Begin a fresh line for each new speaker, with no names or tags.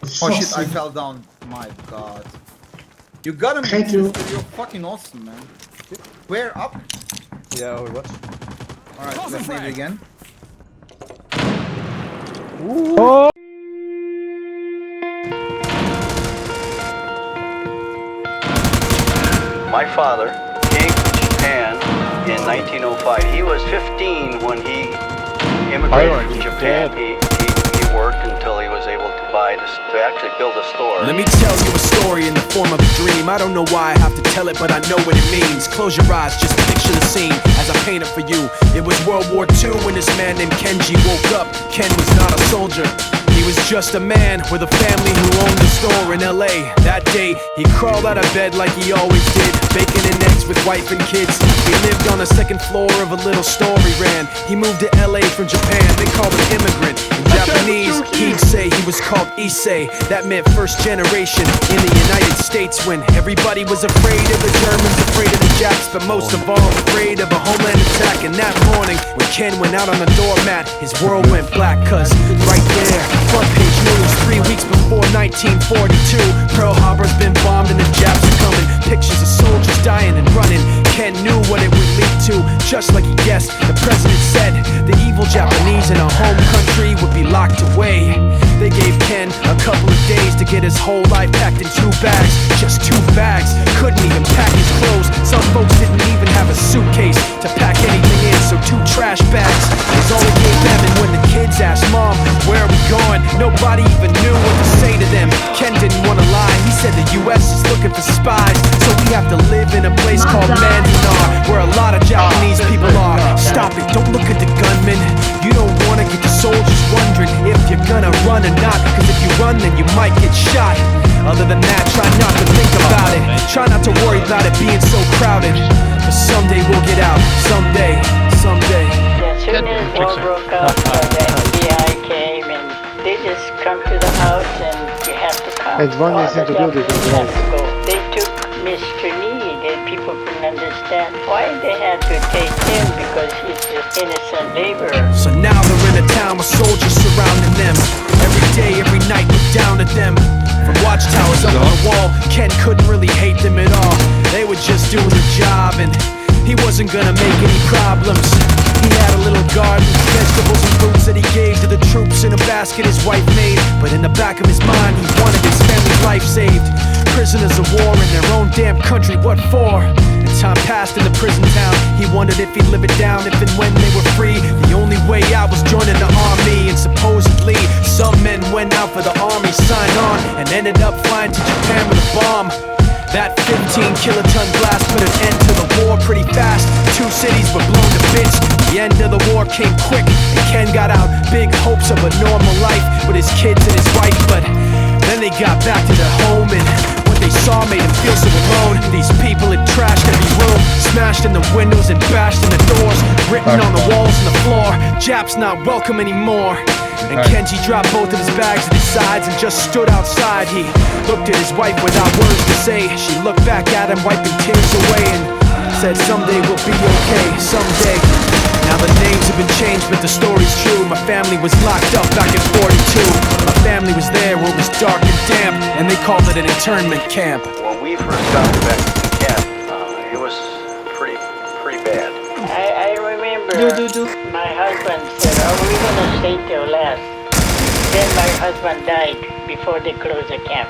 Oh shit, I fell down. My god. You got him,
Thank you.
You're fucking awesome, man. Where up?
Yeah, we watch.
Alright, let's name it again.
Oh.
My father came to Japan in 1905. He was 15 when he immigrated from Japan. He worked until he was able to actually build a store.
Let me tell you a story in the form of a dream. I don't know why I have to tell it, but I know what it means. Close your eyes, just picture the scene as I paint it for you. It was World War II when this man named Kenji woke up. Ken was not a soldier. He was just a man with a family who owned a store in LA. That day, he crawled out of bed like he always did, bacon and eggs with wife and kids. He lived on the second floor of a little store he ran. He moved to LA from Japan, they called him immigrant. In Japanese, he'd say he was called Issei. That meant first generation in the United States, when everybody was afraid of the Germans, afraid of the Japs, but most of all afraid of a homeland attack. And that morning, when Ken went out on the doormat, his world went black, cause right there, front page news, 3 weeks before 1942, Pearl Harbor's been bombed and the Japs are coming. Pictures of soldiers dying and running. Ken knew what it would lead to, just like he guessed. The president said the evil Japanese in our home country would be locked away. They gave Ken a couple of days to get his whole life packed in 2 bags. Just 2 bags, couldn't even pack his clothes. Some folks didn't even have a suitcase to pack anything in, so 2 trash bags was all he gave them. And when the kids asked Mom, where are we going, nobody even knew what to say to them. Ken didn't want to lie, he said the US is looking for spies, so we have to live in a place called Manzanar, where a lot of Japanese people are. Stop it, don't look at the gunman. You don't want to get the soldiers wondering if you're gonna run or not, cause if you run then you might get shot. Other than that, try not to think about it. Try not to worry about it being so crowded. But someday we'll get out. Someday, someday.
As soon as war broke out, the FBI came and they just come to the house and you have to come.
It's one
All
thing
the
to do this,
Japanese
yes.
have to go. They took Mr. Need and people couldn't understand why they had to take him because he's just innocent laborer.
So now they're in a town with soldiers surrounding them. Every day, every night, look down at them. From watchtowers up on the wall, Ken couldn't really hate them at all. They were just doing the job and he wasn't gonna make any problems. He had a little garden, vegetables and fruits that he gave to the troops in a basket his wife made. But in the back of his mind, he wanted his family's life saved. Prisoners of war in their own damn country, what for? As time passed in the prison town, he wondered if he'd live it down if and when they were free. The only way out was joining the army, and supposedly some men went out for the army, signed on, and ended up flying to Japan with a bomb. That 15-kiloton blast put an end to the war pretty fast. 2 cities were blown to bits. The end of the war came quick, and Ken got out. Big hopes of a normal life with his kids and his wife, but then they got back to their home, and what they saw made them feel so alone. These people had trashed every room, smashed in the windows and bashed in the doors, written on the walls and the floor, Japs not welcome anymore. And Kenji dropped both of his bags at his sides and just stood outside. He looked at his wife without words to say. She looked back at him, wiping tears away, and said, someday we'll be okay, someday. Now the names have been changed, but the story's true. My family was locked up back in 42. My family was there where it was dark and damp, and they called it an internment camp.
When we first got back to the camp, it was pretty bad.
I remember my husband said, are we going to stay till last? Then my husband died before they closed the camp.